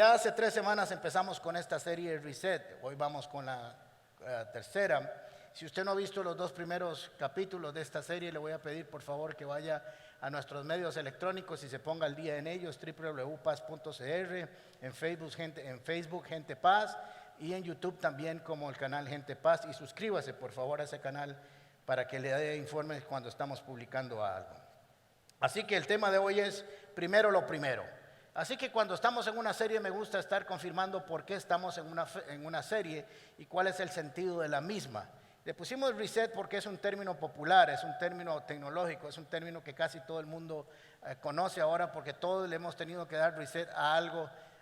ya hace 3 semanas empezamos con esta serie Reset. Hoy vamos con la tercera. Si usted no ha visto los 2 primeros capítulos de esta serie, le voy a pedir por favor que vaya a nuestros medios electrónicos y se ponga al día en ellos, www.paz.cr, en Facebook Gente Paz y en YouTube también como el canal Gente Paz, y suscríbase por favor a ese canal para que le dé informes cuando estamos publicando algo. Así que el tema de hoy es primero lo primero. Así que cuando estamos en una serie me gusta estar confirmando por qué estamos en una serie y cuál es el sentido de la misma. Le pusimos reset porque es un término popular, es un término tecnológico, es un término que casi todo el mundo conoce ahora, porque todos le hemos tenido que dar reset a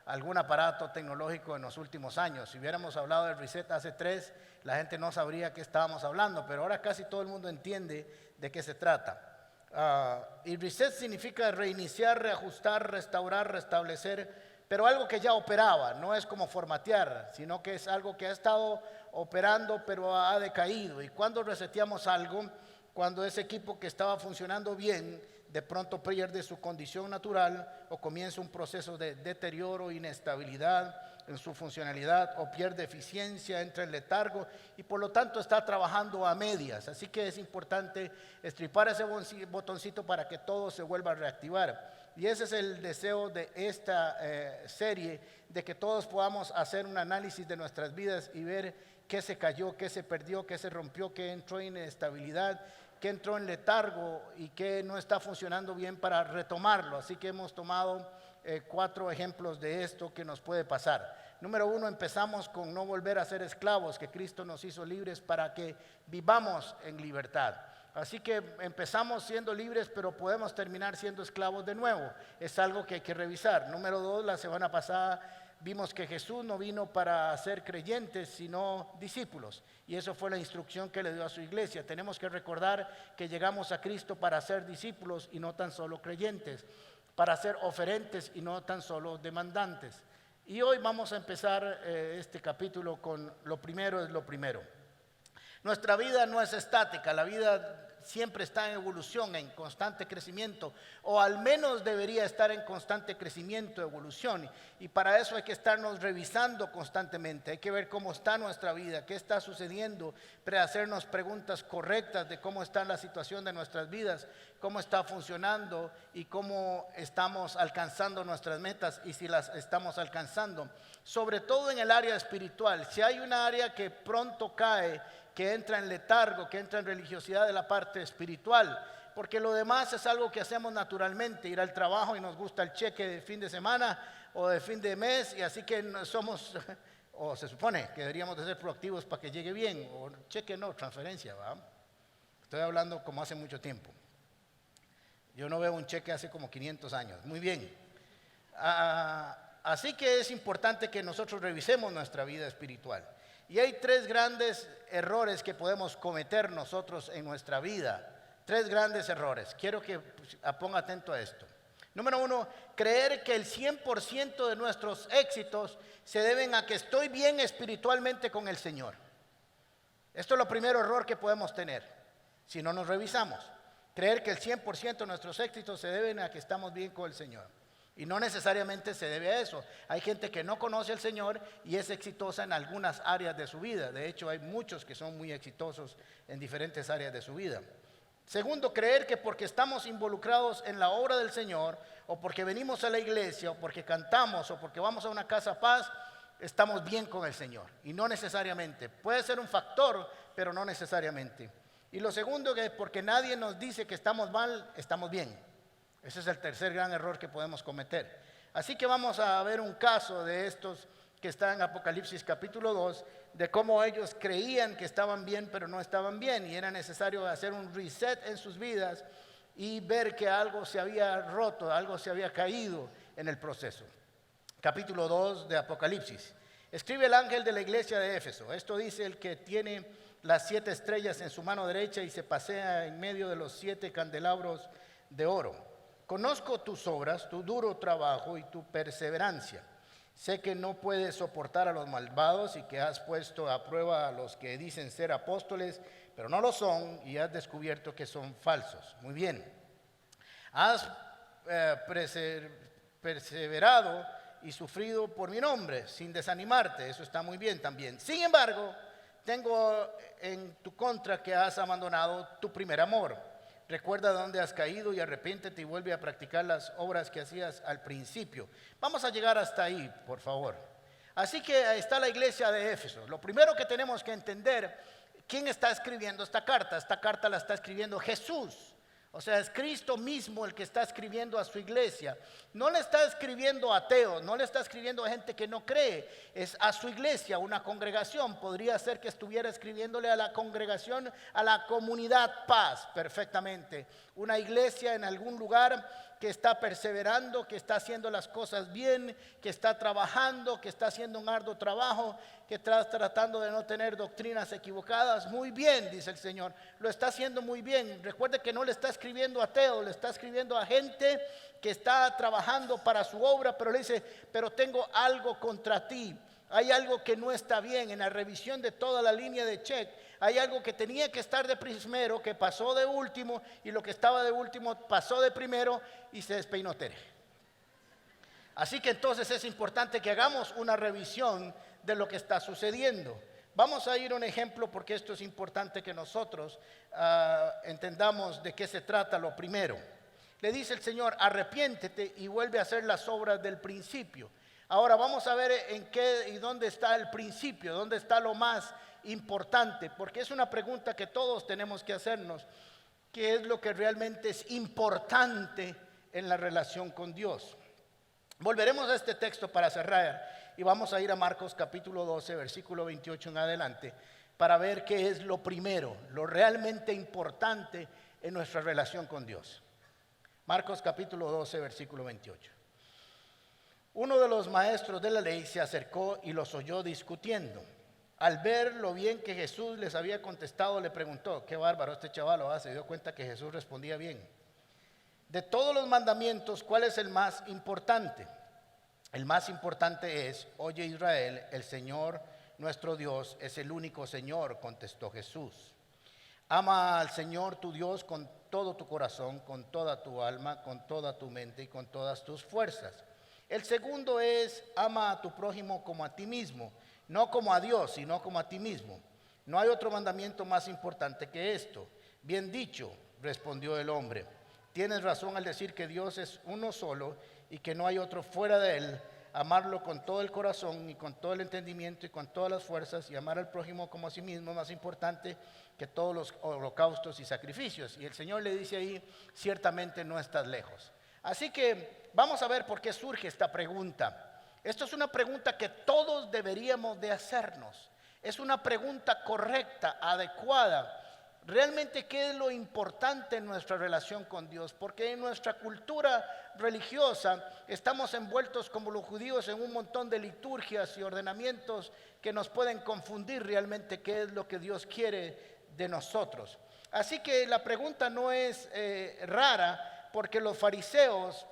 algún aparato tecnológico en los últimos años. Si hubiéramos hablado del reset hace 3, la gente no sabría qué estábamos hablando, pero ahora casi todo el mundo entiende de qué se trata. Y reset significa reiniciar, reajustar, restaurar, restablecer, pero algo que ya operaba. No es como formatear, sino que es algo que ha estado operando pero ha decaído. Y cuando reseteamos algo, cuando ese equipo que estaba funcionando bien de pronto pierde su condición natural o comienza un proceso de deterioro, inestabilidad en su funcionalidad, o pierde eficiencia, entra en letargo y por lo tanto está trabajando a medias. Así que es importante estripar ese botoncito para que todo se vuelva a reactivar. Y ese es el deseo de esta serie, de que todos podamos hacer un análisis de nuestras vidas y ver qué se cayó, qué se perdió, qué se rompió, qué entró en inestabilidad, qué entró en letargo y qué no está funcionando bien para retomarlo. Así que hemos tomado 4 ejemplos de esto que nos puede pasar. Número 1, empezamos con no volver a ser esclavos, que Cristo nos hizo libres para que vivamos en libertad. Así que empezamos siendo libres, pero podemos terminar siendo esclavos de nuevo. Es algo que hay que revisar. Número 2, la semana pasada vimos que Jesús no vino para ser creyentes, sino discípulos. Y eso fue la instrucción que le dio a su iglesia. Tenemos que recordar que llegamos a Cristo para ser discípulos y no tan solo creyentes, para ser oferentes y no tan solo demandantes. Y hoy vamos a empezar este capítulo con lo primero es lo primero. Nuestra vida no es estática, la vida siempre está en evolución, en constante crecimiento, o al menos debería estar en constante crecimiento, evolución, y para eso hay que estarnos revisando constantemente. Hay que ver cómo está nuestra vida, qué está sucediendo, para hacernos preguntas correctas de cómo está la situación de nuestras vidas, cómo está funcionando y cómo estamos alcanzando nuestras metas y si las estamos alcanzando, sobre todo en el área espiritual. Si hay una área que pronto cae, que entra en letargo, que entra en religiosidad, de la parte espiritual, porque lo demás es algo que hacemos naturalmente, ir al trabajo y nos gusta el cheque de fin de semana o de fin de mes, y así que no somos, o se supone que deberíamos de ser proactivos para que llegue bien, o cheque no, transferencia, ¿va? Estoy hablando como hace mucho tiempo. Yo no veo un cheque hace como 500 años, muy bien. Así que es importante que nosotros revisemos nuestra vida espiritual. Y hay 3 grandes errores que podemos cometer nosotros en nuestra vida. 3 grandes errores. Quiero que ponga atento a esto. Número 1, creer que el 100% de nuestros éxitos se deben a que estoy bien espiritualmente con el Señor. Esto es el primer error que podemos tener si no nos revisamos. Creer que el 100% de nuestros éxitos se deben a que estamos bien con el Señor. Y no necesariamente se debe a eso. Hay gente que no conoce al Señor y es exitosa en algunas áreas de su vida. De hecho, hay muchos que son muy exitosos en diferentes áreas de su vida. Segundo, creer que porque estamos involucrados en la obra del Señor, o porque venimos a la iglesia, o porque cantamos, o porque vamos a una casa paz, estamos bien con el Señor. Y no necesariamente. Puede ser un factor, pero no necesariamente. Y lo segundo, que porque nadie nos dice que estamos mal, estamos bien. Ese es el tercer gran error que podemos cometer. Así que vamos a ver un caso de estos que está en Apocalipsis capítulo 2, de cómo ellos creían que estaban bien, pero no estaban bien, y era necesario hacer un reset en sus vidas y ver que algo se había roto, algo se había caído en el proceso. Capítulo 2 de Apocalipsis. Escribe el ángel de la iglesia de Éfeso. Esto dice el que tiene las 7 estrellas en su mano derecha y se pasea en medio de los 7 candelabros de oro. Conozco tus obras, tu duro trabajo y tu perseverancia. Sé que no puedes soportar a los malvados y que has puesto a prueba a los que dicen ser apóstoles, pero no lo son, y has descubierto que son falsos. Muy bien. Has perseverado y sufrido por mi nombre, sin desanimarte. Eso está muy bien también. Sin embargo, tengo en tu contra que has abandonado tu primer amor. Recuerda dónde has caído y arrepiéntete y vuelve a practicar las obras que hacías al principio. Vamos a llegar hasta ahí, por favor. Así que ahí está la iglesia de Éfeso. Lo primero que tenemos que entender, ¿quién está escribiendo esta carta? Esta carta la está escribiendo Jesús. O sea, es Cristo mismo el que está escribiendo a su iglesia. No le está escribiendo a ateos, no le está escribiendo a gente que no cree. Es a su iglesia, una congregación. Podría ser que estuviera escribiéndole a la congregación, a la comunidad Paz, perfectamente. Una iglesia en algún lugar que está perseverando, que está haciendo las cosas bien, que está trabajando, que está haciendo un arduo trabajo, que está tratando de no tener doctrinas equivocadas. Muy bien, dice el Señor, lo está haciendo muy bien. Recuerde que no le está escribiendo a ateos, le está escribiendo a gente que está trabajando para su obra, pero le dice, pero tengo algo contra ti. Hay algo que no está bien en la revisión de toda la línea de check. Hay algo que tenía que estar de primero, que pasó de último, y lo que estaba de último pasó de primero y se despeinó Tere. Así que entonces es importante que hagamos una revisión de lo que está sucediendo. Vamos a ir a un ejemplo porque esto es importante que nosotros entendamos de qué se trata lo primero. Le dice el Señor, arrepiéntete y vuelve a hacer las obras del principio. Ahora vamos a ver en qué y dónde está el principio, dónde está lo más importante, porque es una pregunta que todos tenemos que hacernos. ¿Qué es lo que realmente es importante en la relación con Dios? Volveremos a este texto para cerrar y vamos a ir a Marcos capítulo 12, versículo 28 en adelante, para ver qué es lo primero, lo realmente importante en nuestra relación con Dios. Marcos capítulo 12, versículo 28. Uno de los maestros de la ley se acercó y los oyó discutiendo. Al ver lo bien que Jesús les había contestado, le preguntó, qué bárbaro este chaval, se dio cuenta que Jesús respondía bien. De todos los mandamientos, ¿cuál es el más importante? El más importante es, oye Israel, el Señor nuestro Dios es el único Señor, contestó Jesús. Ama al Señor tu Dios con todo tu corazón, con toda tu alma, con toda tu mente y con todas tus fuerzas. El segundo es, ama a tu prójimo como a ti mismo, no como a Dios, sino como a ti mismo. No hay otro mandamiento más importante que esto. Bien dicho, respondió el hombre. Tienes razón al decir que Dios es uno solo y que no hay otro fuera de él. Amarlo con todo el corazón y con todo el entendimiento y con todas las fuerzas, y amar al prójimo como a sí mismo es más importante que todos los holocaustos y sacrificios. Y el Señor le dice ahí, ciertamente no estás lejos. Así que vamos a ver por qué surge esta pregunta. Esto es una pregunta que todos deberíamos de hacernos. Es una pregunta correcta, adecuada. Realmente, ¿qué es lo importante en nuestra relación con Dios? Porque en nuestra cultura religiosa estamos envueltos como los judíos en un montón de liturgias y ordenamientos que nos pueden confundir realmente qué es lo que Dios quiere de nosotros. Así que la pregunta no es rara, porque los fariseos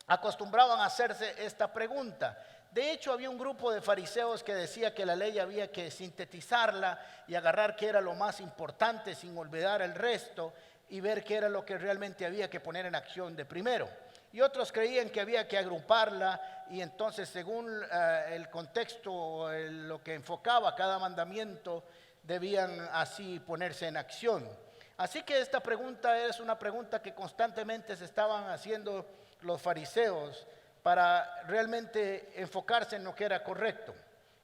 acostumbraban a hacerse esta pregunta. De hecho, había un grupo de fariseos que decía que la ley había que sintetizarla y agarrar qué era lo más importante sin olvidar el resto y ver qué era lo que realmente había que poner en acción de primero. Y otros creían que había que agruparla y entonces según el contexto o lo que enfocaba cada mandamiento debían así ponerse en acción. Así que esta pregunta es una pregunta que constantemente se estaban haciendo los fariseos para realmente enfocarse en lo que era correcto.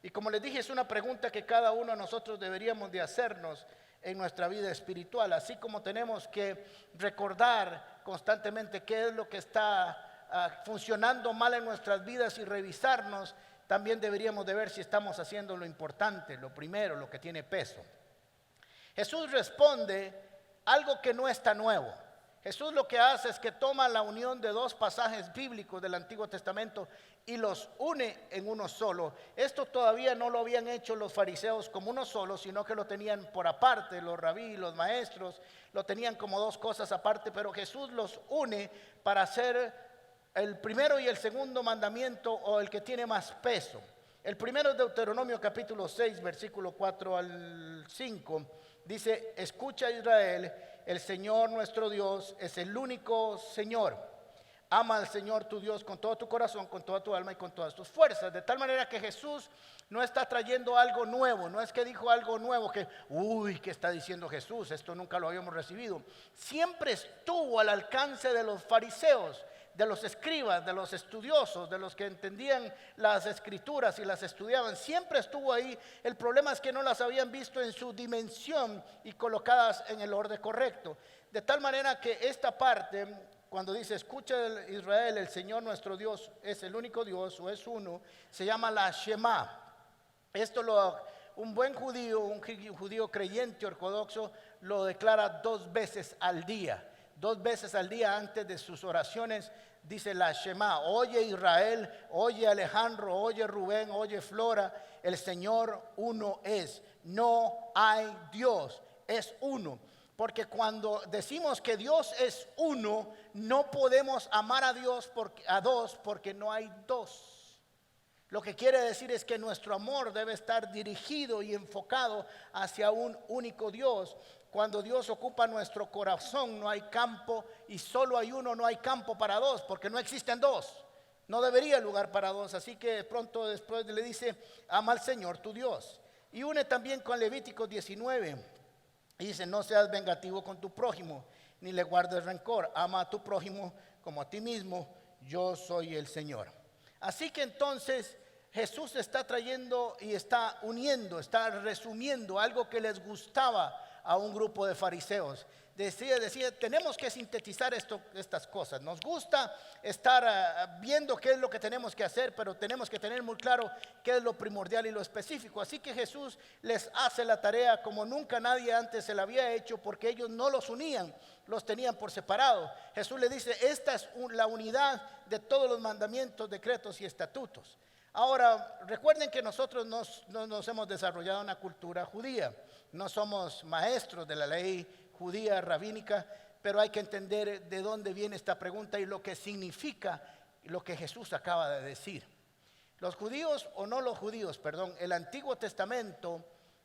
Y como les dije, es una pregunta que cada uno de nosotros deberíamos de hacernos en nuestra vida espiritual, así como tenemos que recordar constantemente qué es lo que está funcionando mal en nuestras vidas y revisarnos, también deberíamos de ver si estamos haciendo lo importante, lo primero, lo que tiene peso. Jesús responde algo que no está nuevo. Jesús lo que hace es que toma la unión de dos pasajes bíblicos del Antiguo Testamento y los une en uno solo. Esto todavía no lo habían hecho los fariseos como uno solo, sino que lo tenían por aparte, los rabí, los maestros, lo tenían como dos cosas aparte, pero Jesús los une para hacer el primero y el segundo mandamiento, o el que tiene más peso. El primero es Deuteronomio capítulo 6, versículo 4 al 5. Dice, escucha Israel, el Señor nuestro Dios es el único Señor. Ama al Señor tu Dios con todo tu corazón, con toda tu alma y con todas tus fuerzas. De tal manera que Jesús no está trayendo algo nuevo. No es que dijo algo nuevo que, ¿qué está diciendo Jesús? Esto nunca lo habíamos recibido. Siempre estuvo al alcance de los fariseos, de los escribas, de los estudiosos, de los que entendían las escrituras y las estudiaban. Siempre estuvo ahí. El problema es que no las habían visto en su dimensión y colocadas en el orden correcto. De tal manera que esta parte, cuando dice, escucha Israel, el Señor nuestro Dios es el único Dios o es uno, se llama la Shema. Un buen judío, un judío creyente ortodoxo, lo declara 2 veces al día. 2 veces al día antes de sus oraciones dice la Shema. Oye Israel, oye Alejandro, oye Rubén, oye Flora, el Señor uno es. No hay Dios, es uno. Porque cuando decimos que Dios es uno, no podemos amar a Dios a dos porque no hay dos. Lo que quiere decir es que nuestro amor debe estar dirigido y enfocado hacia un único Dios. Cuando Dios ocupa nuestro corazón, no hay campo, y solo hay uno, no hay campo para dos, porque no existen dos. No debería lugar para dos. Así que pronto después le dice, ama al Señor tu Dios. Y une también con Levítico 19. Y dice, no seas vengativo con tu prójimo, ni le guardes rencor. Ama a tu prójimo como a ti mismo. Yo soy el Señor. Así que entonces Jesús está trayendo y está uniendo, está resumiendo algo que les gustaba a un grupo de fariseos. Decía, tenemos que sintetizar estas cosas. Nos gusta estar viendo qué es lo que tenemos que hacer, pero tenemos que tener muy claro qué es lo primordial y lo específico. Así que Jesús les hace la tarea como nunca nadie antes se la había hecho, porque ellos no los unían, los tenían por separado. Jesús le dice, esta es la unidad de todos los mandamientos, decretos y estatutos. Ahora, recuerden que nosotros no nos hemos desarrollado una cultura judía. No somos maestros de la ley judía rabínica, pero hay que entender de dónde viene esta pregunta y lo que significa lo que Jesús acaba de decir. Los judíos, o no los judíos, perdón, el Antiguo Testamento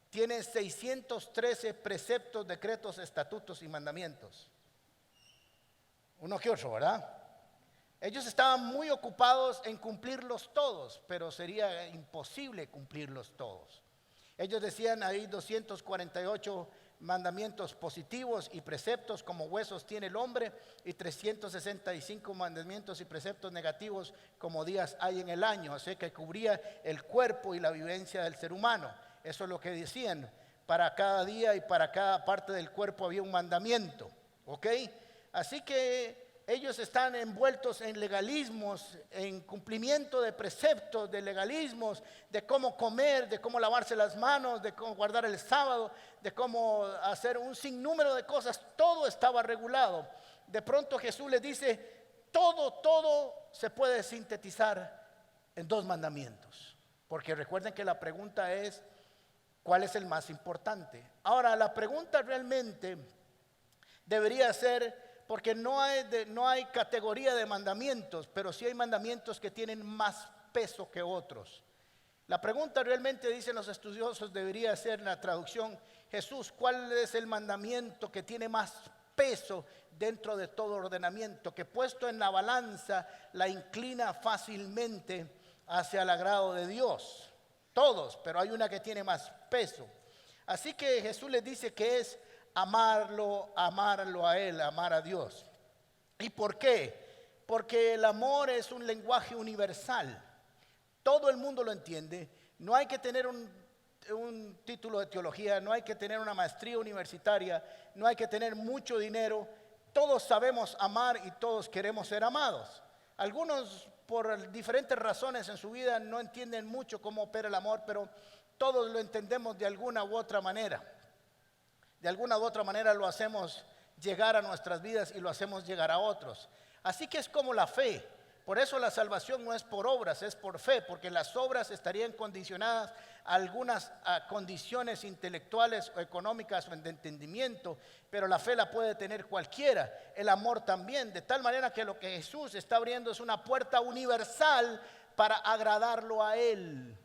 tiene 613 preceptos, decretos, estatutos y mandamientos. Uno que otro, ¿verdad? Ellos estaban muy ocupados en cumplirlos todos, pero sería imposible cumplirlos todos. Ellos decían, hay 248 mandamientos positivos y preceptos como huesos tiene el hombre, y 365 mandamientos y preceptos negativos como días hay en el año. Así que cubría el cuerpo y la vivencia del ser humano. Eso es lo que decían. Para cada día y para cada parte del cuerpo había un mandamiento. ¿Ok? Así que ellos están envueltos en legalismos, en cumplimiento de preceptos, de legalismos, de cómo comer, de cómo lavarse las manos, de cómo guardar el sábado, de cómo hacer un sinnúmero de cosas. Todo estaba regulado. De pronto Jesús les dice, todo se puede sintetizar en 2 mandamientos. Porque recuerden que la pregunta es, ¿cuál es el más importante? Ahora, la pregunta realmente debería ser, porque no hay categoría de mandamientos, pero sí hay mandamientos que tienen más peso que otros. La pregunta realmente, dicen los estudiosos, debería ser en la traducción, Jesús, ¿cuál es el mandamiento que tiene más peso dentro de todo ordenamiento, que puesto en la balanza la inclina fácilmente hacia el agrado de Dios? Todos, pero hay una que tiene más peso. Así que Jesús les dice que es amarlo a Él, amar a Dios. ¿Y por qué? Porque el amor es un lenguaje universal. Todo el mundo lo entiende. No hay que tener un título de teología, no hay que tener una maestría universitaria, no hay que tener mucho dinero. Todos sabemos amar y todos queremos ser amados. Algunos por diferentes razones en su vida no entienden mucho cómo opera el amor, pero todos lo entendemos de alguna u otra manera. De alguna u otra manera lo hacemos llegar a nuestras vidas y lo hacemos llegar a otros. Así que es como la fe. Por eso la salvación no es por obras, es por fe, porque las obras estarían condicionadas a algunas condiciones intelectuales o económicas o de entendimiento, pero la fe la puede tener cualquiera, el amor también, de tal manera que lo que Jesús está abriendo es una puerta universal para agradarlo a Él.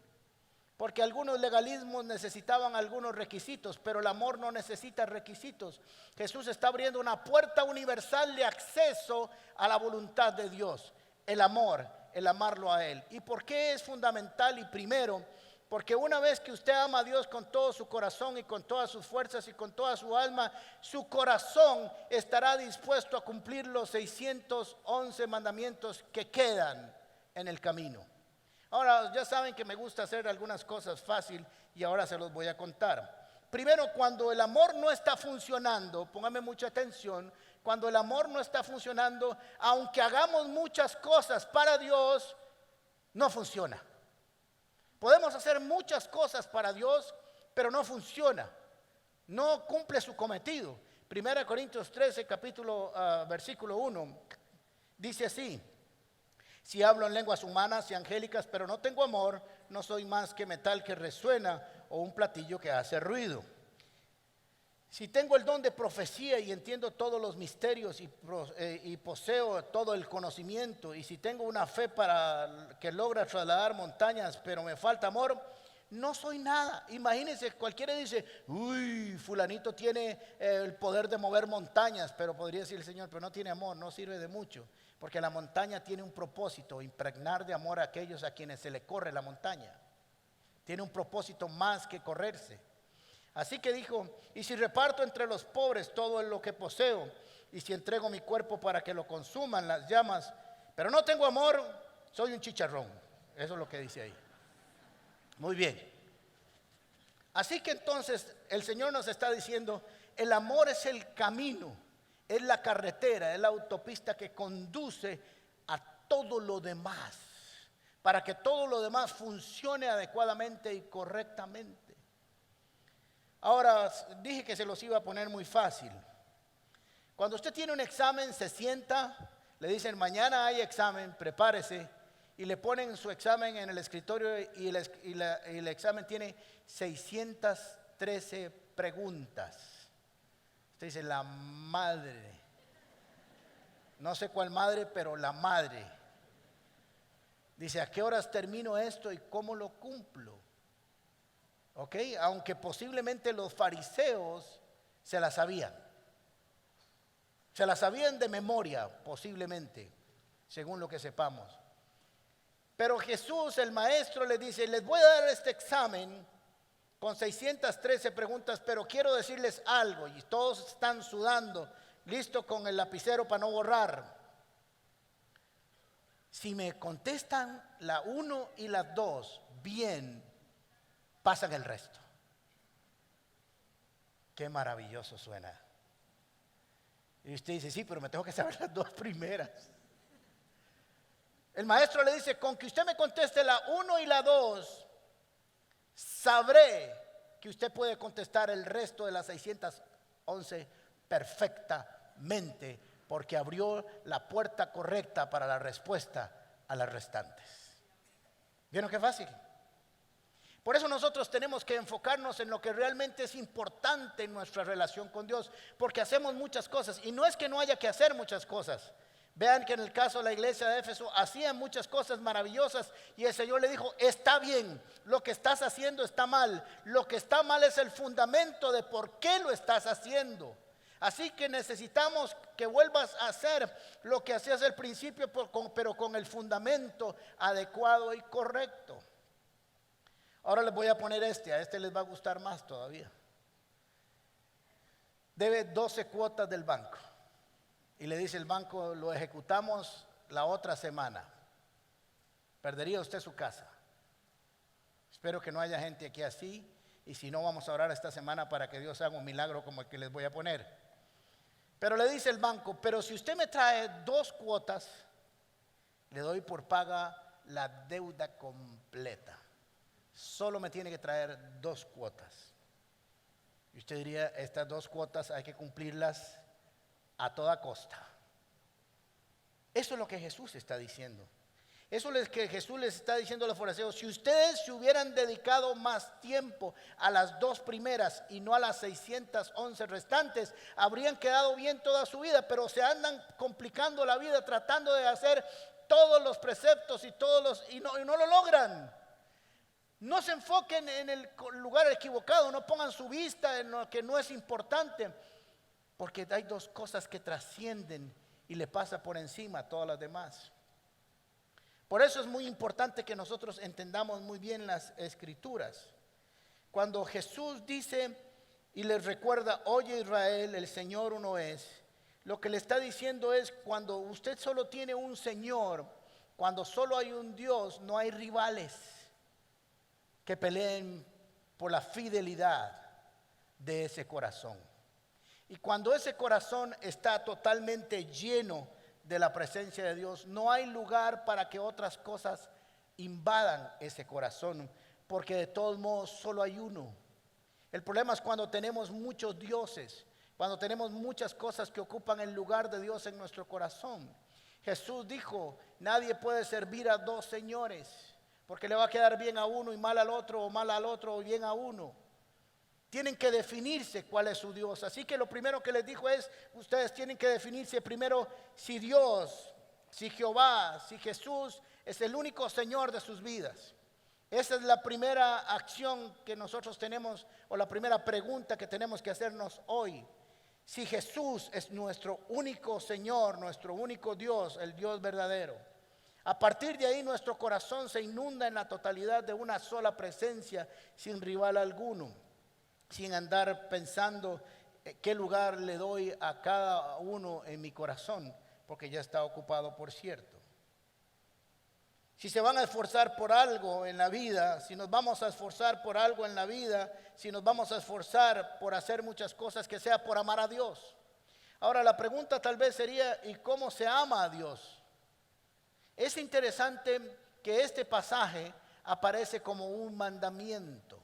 Porque algunos legalismos necesitaban algunos requisitos, pero el amor no necesita requisitos. Jesús está abriendo una puerta universal de acceso a la voluntad de Dios. El amor, el amarlo a Él. ¿Y por qué es fundamental? Y primero, porque una vez que usted ama a Dios con todo su corazón y con todas sus fuerzas y con toda su alma, su corazón estará dispuesto a cumplir los 611 mandamientos que quedan en el camino. Ahora, ya saben que me gusta hacer algunas cosas fácil y ahora se los voy a contar. Primero, cuando el amor no está funcionando, póngame mucha atención, cuando el amor no está funcionando, aunque hagamos muchas cosas para Dios, no funciona. Podemos hacer muchas cosas para Dios, pero no funciona, no cumple su cometido. 1 Corintios 13, versículo 1, dice así: si hablo en lenguas humanas y angélicas, pero no tengo amor, no soy más que metal que resuena o un platillo que hace ruido. Si tengo el don de profecía y entiendo todos los misterios y poseo todo el conocimiento, y si tengo una fe que logra trasladar montañas, pero me falta amor, no soy nada. Imagínense, cualquiera dice, uy, fulanito tiene el poder de mover montañas, pero podría decir el Señor, pero no tiene amor, no sirve de mucho. Porque la montaña tiene un propósito, impregnar de amor a aquellos a quienes se le corre la montaña. Tiene un propósito más que correrse. Así que dijo, y si reparto entre los pobres todo lo que poseo, y si entrego mi cuerpo para que lo consuman las llamas, pero no tengo amor, soy un chicharrón. Eso es lo que dice ahí. Muy bien. Así que entonces el Señor nos está diciendo, el amor es el camino, es la carretera, es la autopista que conduce a todo lo demás, para que todo lo demás funcione adecuadamente y correctamente. Ahora, dije que se los iba a poner muy fácil. Cuando usted tiene un examen, se sienta, le dicen mañana hay examen, prepárese, y le ponen su examen en el escritorio y el examen tiene 613 preguntas. Usted dice, la madre. No sé cuál madre, pero la madre. Dice, ¿a qué horas termino esto y cómo lo cumplo? ¿Ok? Aunque posiblemente los fariseos se la sabían. Se la sabían de memoria, posiblemente, según lo que sepamos. Pero Jesús, el maestro, les dice, les voy a dar este examen con 613 preguntas, pero quiero decirles algo. Y todos están sudando, listos con el lapicero para no borrar. Si me contestan la 1 y la 2 bien, pasan el resto. Qué maravilloso suena. Y usted dice, sí, pero me tengo que saber las 2 primeras. El maestro le dice, con que usted me conteste la 1 y la 2, sabré que usted puede contestar el resto de las 611 perfectamente, porque abrió la puerta correcta para la respuesta a las restantes. ¿Vieron qué fácil? Por eso nosotros tenemos que enfocarnos en lo que realmente es importante en nuestra relación con Dios, porque hacemos muchas cosas, y no es que no haya que hacer muchas cosas. Vean que en el caso de la iglesia de Éfeso hacían muchas cosas maravillosas y el Señor le dijo, está bien, lo que estás haciendo está mal. Lo que está mal es el fundamento de por qué lo estás haciendo. Así que necesitamos que vuelvas a hacer lo que hacías al principio, pero con el fundamento adecuado y correcto. Ahora les voy a poner a este les va a gustar más todavía. Debe 12 cuotas del banco. Y le dice el banco, lo ejecutamos la otra semana. Perdería usted su casa. Espero que no haya gente aquí así. Y si no, vamos a orar esta semana para que Dios haga un milagro como el que les voy a poner. Pero le dice el banco, pero si usted me trae 2 cuotas, le doy por paga la deuda completa. Solo me tiene que traer 2 cuotas. Y usted diría, estas 2 cuotas hay que cumplirlas a toda costa. Eso es lo que Jesús está diciendo. Eso es lo que Jesús les está diciendo a los fariseos. Si ustedes se hubieran dedicado más tiempo a las 2 primeras y no a las 611 restantes, habrían quedado bien toda su vida, pero se andan complicando la vida tratando de hacer todos los preceptos y no lo logran. No se enfoquen en el lugar equivocado, no pongan su vista en lo que no es importante, porque hay dos cosas que trascienden y le pasa por encima a todas las demás. Por eso es muy importante que nosotros entendamos muy bien las escrituras. Cuando Jesús dice y les recuerda, oye Israel, el Señor uno es, lo que le está diciendo es, cuando usted solo tiene un Señor, cuando solo hay un Dios, no hay rivales que peleen por la fidelidad de ese corazón. Y cuando ese corazón está totalmente lleno de la presencia de Dios, no hay lugar para que otras cosas invadan ese corazón, porque de todos modos solo hay uno. El problema es cuando tenemos muchos dioses, cuando tenemos muchas cosas que ocupan el lugar de Dios en nuestro corazón. Jesús dijo, nadie puede servir a dos señores, porque le va a quedar bien a uno y mal al otro, o mal al otro y bien a uno. Tienen que definirse cuál es su Dios. Así que lo primero que les dijo es, ustedes tienen que definirse primero si Dios, si Jehová, si Jesús es el único Señor de sus vidas. Esa es la primera acción que nosotros tenemos, o la primera pregunta que tenemos que hacernos hoy. Si Jesús es nuestro único Señor, nuestro único Dios, el Dios verdadero. A partir de ahí nuestro corazón se inunda en la totalidad de una sola presencia, sin rival alguno, sin andar pensando qué lugar le doy a cada uno en mi corazón, porque ya está ocupado, por cierto. Si se van a esforzar por algo en la vida, si nos vamos a esforzar por algo en la vida, si nos vamos a esforzar por hacer muchas cosas, que sea por amar a Dios. Ahora la pregunta tal vez sería, ¿y cómo se ama a Dios? Es interesante que este pasaje aparece como un mandamiento.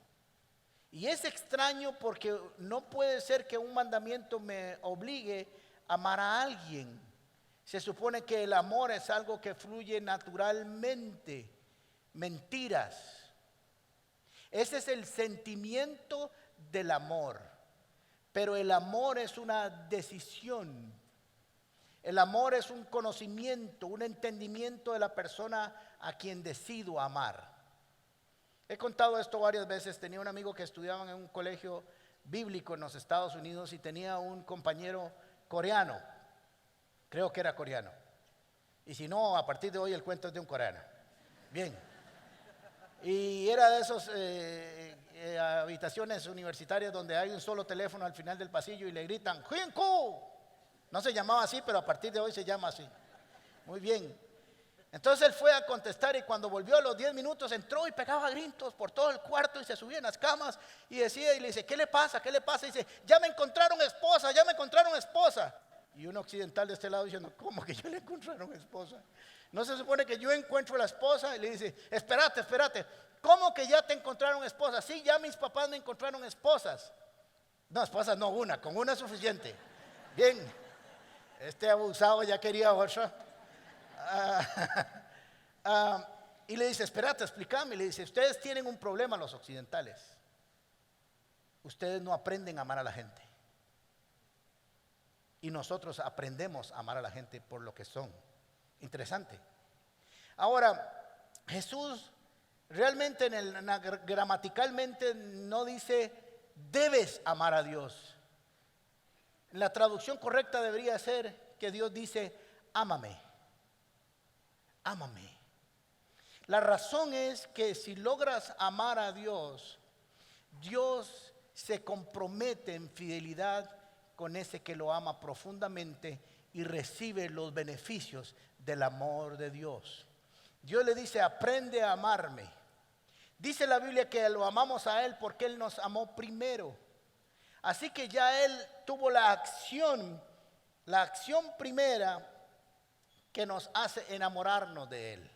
Y es extraño porque no puede ser que un mandamiento me obligue a amar a alguien. Se supone que el amor es algo que fluye naturalmente. Mentiras. Ese es el sentimiento del amor. Pero el amor es una decisión. El amor es un conocimiento, un entendimiento de la persona a quien decido amar. He contado esto varias veces. Tenía un amigo que estudiaba en un colegio bíblico en los Estados Unidos y tenía un compañero coreano. Creo que era coreano. Y si no, a partir de hoy el cuento es de un coreano. Bien. Y era de esas habitaciones universitarias donde hay un solo teléfono al final del pasillo y le gritan ¡Jinku! No se llamaba así, pero a partir de hoy se llama así. Muy bien. Entonces él fue a contestar y cuando volvió a los 10 minutos entró y pegaba gritos por todo el cuarto y se subía en las camas y decía y le dice, ¿qué le pasa? ¿Qué le pasa? Y dice, ya me encontraron esposa, ya me encontraron esposa. Y un occidental de este lado diciendo, ¿cómo que ya le encontraron esposa? No se supone que yo encuentro la esposa. Y le dice, espérate, ¿cómo que ya te encontraron esposa? Sí, ya mis papás me encontraron esposas. No, esposas no, una, con una es suficiente. Bien, este abusado ya quería otra. Y le dice, espérate, explícame. Y le dice, ustedes tienen un problema los occidentales. Ustedes no aprenden a amar a la gente. Y nosotros aprendemos a amar a la gente por lo que son. Interesante. Ahora, Jesús realmente gramaticalmente no dice debes amar a Dios. La traducción correcta debería ser que Dios dice ámame. Ámame. La razón es que si logras amar a Dios, Dios se compromete en fidelidad con ese que lo ama profundamente y recibe los beneficios del amor de Dios. Dios le dice, aprende a amarme. Dice la Biblia que lo amamos a Él porque Él nos amó primero. Así que ya Él tuvo la acción primera que nos hace enamorarnos de Él.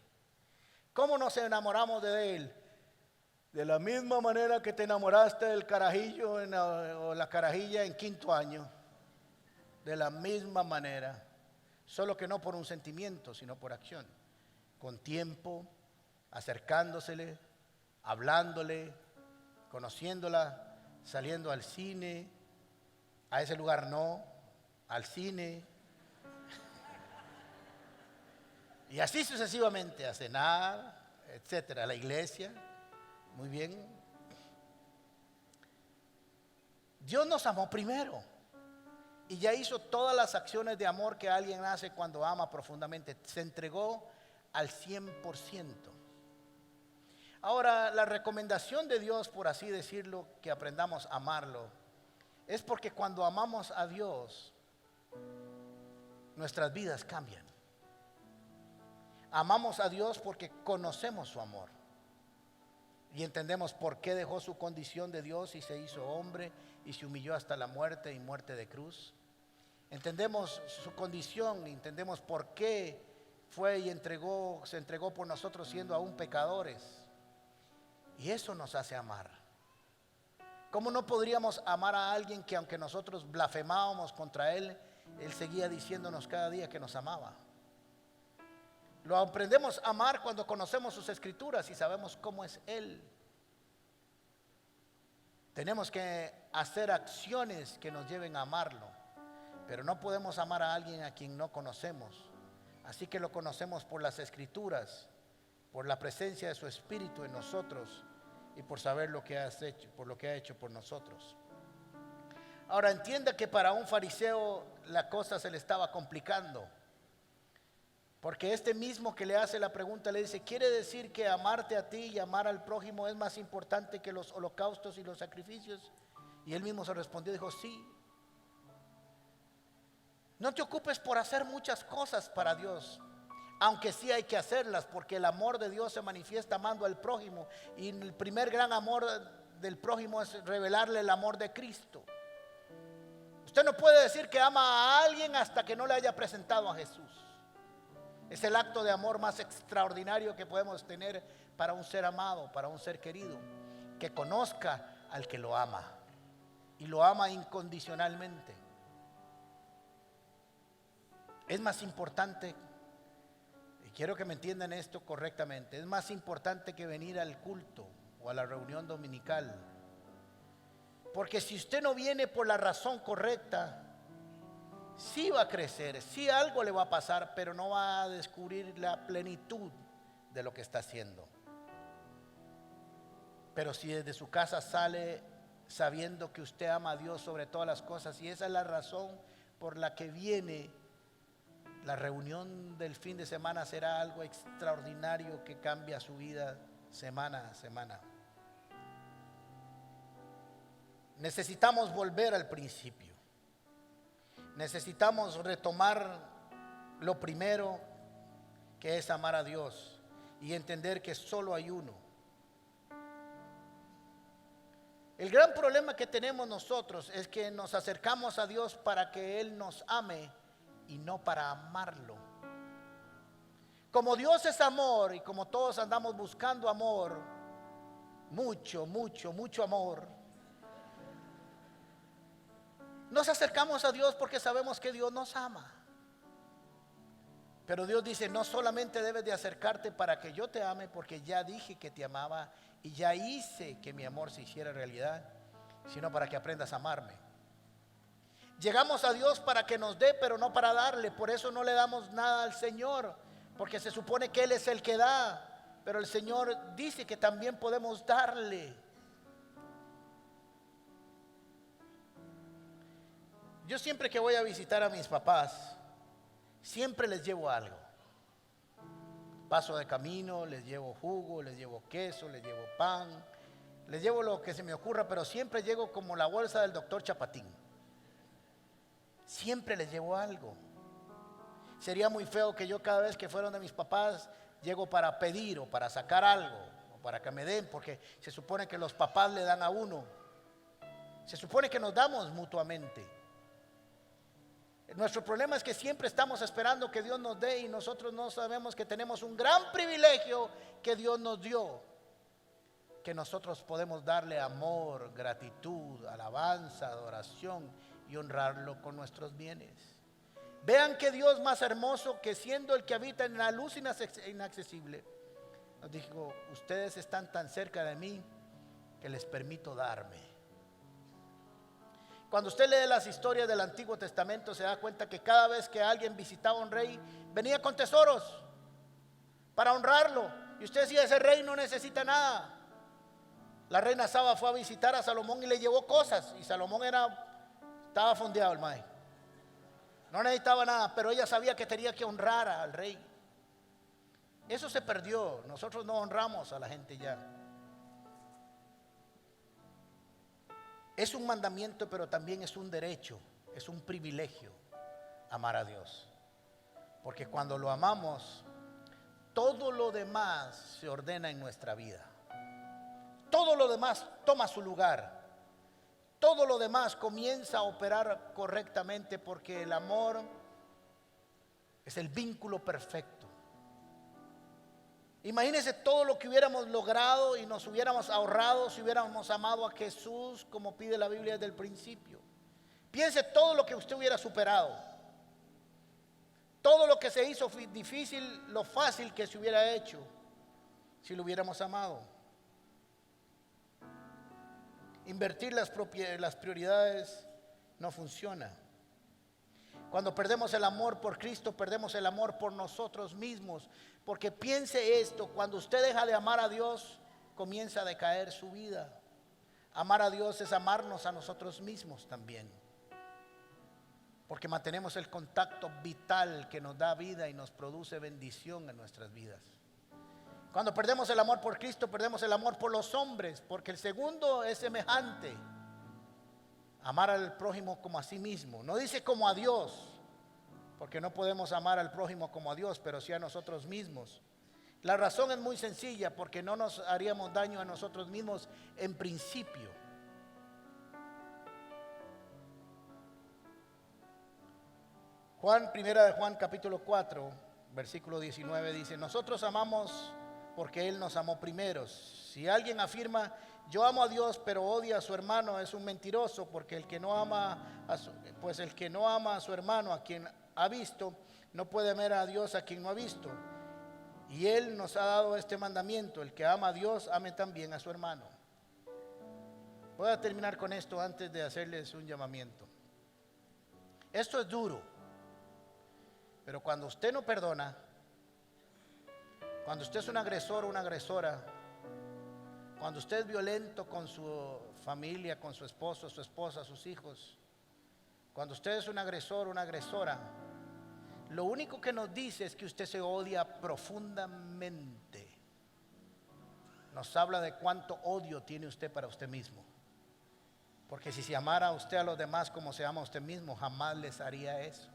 ¿Cómo nos enamoramos de Él? De la misma manera que te enamoraste del carajillo o la carajilla en 5º año. De la misma manera. Solo que no por un sentimiento, sino por acción. Con tiempo, acercándosele, hablándole, conociéndola, saliendo al cine. A ese lugar no, al cine. Y así sucesivamente, a cenar, etcétera, a la iglesia. Muy bien. Dios nos amó primero y ya hizo todas las acciones de amor que alguien hace cuando ama profundamente. Se entregó al 100%. Ahora, la recomendación de Dios, por así decirlo, que aprendamos a amarlo, es porque cuando amamos a Dios, nuestras vidas cambian. Amamos a Dios porque conocemos su amor y entendemos por qué dejó su condición de Dios y se hizo hombre y se humilló hasta la muerte y muerte de cruz. Entendemos su condición, entendemos por qué fue y se entregó por nosotros siendo aún pecadores. Y eso nos hace amar. ¿Cómo no podríamos amar a alguien que aunque nosotros blasfemábamos contra él, él seguía diciéndonos cada día que nos amaba? Lo aprendemos a amar cuando conocemos sus escrituras y sabemos cómo es él. Tenemos que hacer acciones que nos lleven a amarlo, pero no podemos amar a alguien a quien no conocemos. Así que lo conocemos por las escrituras, por la presencia de su espíritu en nosotros y por saber lo que has hecho, por lo que ha hecho por nosotros. Ahora entienda que para un fariseo la cosa se le estaba complicando, porque este mismo que le hace la pregunta le dice: ¿quiere decir que amarte a ti y amar al prójimo es más importante que los holocaustos y los sacrificios? Y él mismo se respondió y dijo: sí. No te ocupes por hacer muchas cosas para Dios, aunque sí hay que hacerlas, porque el amor de Dios se manifiesta amando al prójimo, y el primer gran amor del prójimo es revelarle el amor de Cristo. Usted no puede decir que ama a alguien hasta que no le haya presentado a Jesús. Es el acto de amor más extraordinario que podemos tener para un ser amado, para un ser querido, que conozca al que lo ama y lo ama incondicionalmente. Es más importante, y quiero que me entiendan esto correctamente, es más importante que venir al culto o a la reunión dominical. Porque si usted no viene por la razón correcta, sí va a crecer, sí algo le va a pasar, pero no va a descubrir la plenitud de lo que está haciendo. Pero si desde su casa sale sabiendo que usted ama a Dios sobre todas las cosas, y esa es la razón por la que viene, la reunión del fin de semana será algo extraordinario que cambia su vida semana a semana. Necesitamos volver al principio. Necesitamos retomar lo primero, que es amar a Dios y entender que solo hay uno. El gran problema que tenemos nosotros es que nos acercamos a Dios para que Él nos ame y no para amarlo. Como Dios es amor y como todos andamos buscando amor, mucho amor, nos acercamos a Dios porque sabemos que Dios nos ama. Pero Dios dice: no solamente debes de acercarte para que yo te ame, porque ya dije que te amaba y ya hice que mi amor se hiciera realidad, sino para que aprendas a amarme. Llegamos a Dios para que nos dé, pero no para darle. Por eso no le damos nada al Señor, porque se supone que Él es el que da, pero el Señor dice que también podemos darle. Yo siempre que voy a visitar a mis papás, siempre les llevo algo. Paso de camino, les llevo jugo, les llevo queso, les llevo pan, les llevo lo que se me ocurra, pero siempre llego como la bolsa del doctor Chapatín. Siempre les llevo algo. Sería muy feo que yo cada vez que fueron de mis papás llego para pedir o para sacar algo o para que me den, porque se supone que los papás le dan a uno. Se supone que nos damos mutuamente. Nuestro problema es que siempre estamos esperando que Dios nos dé y nosotros no sabemos que tenemos un gran privilegio que Dios nos dio, que nosotros podemos darle amor, gratitud, alabanza, adoración y honrarlo con nuestros bienes. Vean que Dios más hermoso, que siendo el que habita en la luz inaccesible, nos dijo: ustedes están tan cerca de mí que les permito darme. Cuando usted lee las historias del Antiguo Testamento, se da cuenta que cada vez que alguien visitaba a un rey, venía con tesoros para honrarlo. Y usted decía: ese rey no necesita nada. La reina Saba fue a visitar a Salomón y le llevó cosas. Y Salomón estaba fondeado el mae. No necesitaba nada, pero ella sabía que tenía que honrar al rey. Eso se perdió. Nosotros no honramos a la gente ya. Es un mandamiento, pero también es un derecho, es un privilegio amar a Dios. Porque cuando lo amamos, todo lo demás se ordena en nuestra vida. Todo lo demás toma su lugar. Todo lo demás comienza a operar correctamente porque el amor es el vínculo perfecto. Imagínense todo lo que hubiéramos logrado y nos hubiéramos ahorrado si hubiéramos amado a Jesús como pide la Biblia desde el principio. Piense todo lo que usted hubiera superado. Todo lo que se hizo difícil, lo fácil que se hubiera hecho si lo hubiéramos amado. Invertir las prioridades no funciona. Cuando perdemos el amor por Cristo, perdemos el amor por nosotros mismos. Porque piense esto, cuando usted deja de amar a Dios, comienza a decaer su vida. Amar a Dios es amarnos a nosotros mismos también. Porque mantenemos el contacto vital que nos da vida y nos produce bendición en nuestras vidas. Cuando perdemos el amor por Cristo, perdemos el amor por los hombres, porque el segundo es semejante. Amar al prójimo como a sí mismo. No dice como a Dios, porque no podemos amar al prójimo como a Dios, pero sí a nosotros mismos. La razón es muy sencilla, porque no nos haríamos daño a nosotros mismos en principio. Primera de Juan capítulo 4, versículo 19 dice: nosotros amamos porque Él nos amó primero. Si alguien afirma yo amo a Dios pero odia a su hermano, es un mentiroso, porque el que no ama a su hermano a quien ha visto, no puede amar a Dios a quien no ha visto. Y Él nos ha dado este mandamiento: el que ama a Dios, ame también a su hermano. Voy a terminar con esto antes de hacerles un llamamiento. Esto es duro, pero cuando usted no perdona, cuando usted es un agresor o una agresora, cuando usted es violento con su familia, con su esposo, su esposa, sus hijos, cuando usted es un agresor o una agresora, lo único que nos dice es que usted se odia profundamente. Nos habla de cuánto odio tiene usted para usted mismo. Porque si se amara a usted a los demás como se ama a usted mismo, jamás les haría eso.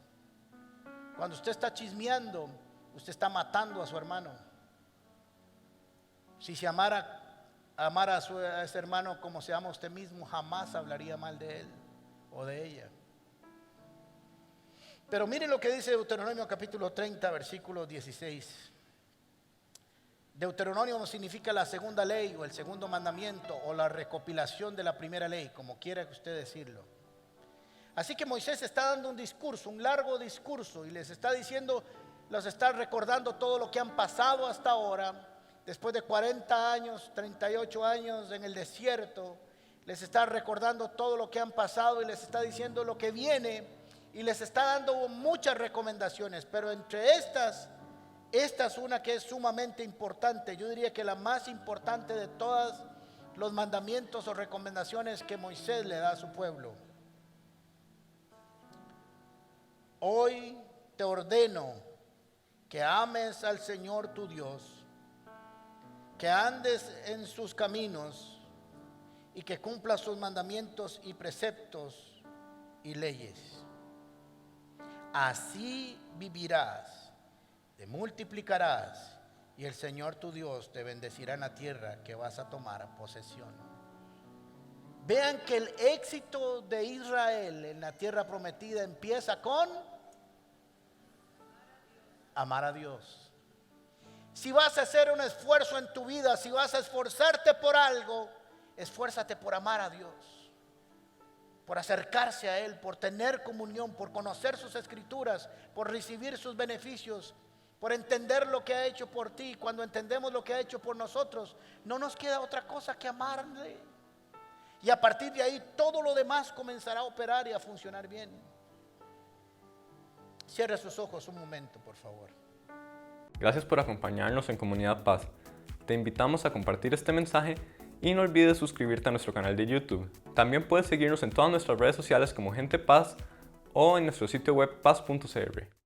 Cuando usted está chismeando, usted está matando a su hermano. Si se amara a ese hermano como se ama a usted mismo, jamás hablaría mal de él o de ella. Pero miren lo que dice Deuteronomio capítulo 30, versículo 16. Deuteronomio significa la segunda ley o el segundo mandamiento o la recopilación de la primera ley, como quiera que usted decirlo. Así que Moisés está dando un discurso, un largo discurso, y les está diciendo, los está recordando todo lo que han pasado hasta ahora. Después de 40 años, 38 años en el desierto, les está recordando todo lo que han pasado y les está diciendo lo que viene y les está dando muchas recomendaciones. Pero entre esta es una que es sumamente importante. Yo diría que la más importante de todos los mandamientos o recomendaciones que Moisés le da a su pueblo. Hoy te ordeno que ames al Señor tu Dios, que andes en sus caminos y que cumplas sus mandamientos y preceptos y leyes. Así vivirás, te multiplicarás y el Señor tu Dios te bendecirá en la tierra que vas a tomar posesión. Vean que el éxito de Israel en la tierra prometida empieza con amar a Dios. Si vas a hacer un esfuerzo en tu vida, si vas a esforzarte por algo, esfuérzate por amar a Dios, por acercarse a Él, por tener comunión, por conocer sus escrituras, por recibir sus beneficios, por entender lo que ha hecho por ti. Cuando entendemos lo que ha hecho por nosotros, no nos queda otra cosa que amarle. Y a partir de ahí todo lo demás comenzará a operar y a funcionar bien. Cierre sus ojos un momento, por favor. Gracias por acompañarnos en Comunidad Paz. Te invitamos a compartir este mensaje y no olvides suscribirte a nuestro canal de YouTube. También puedes seguirnos en todas nuestras redes sociales como Gente Paz o en nuestro sitio web paz.cr.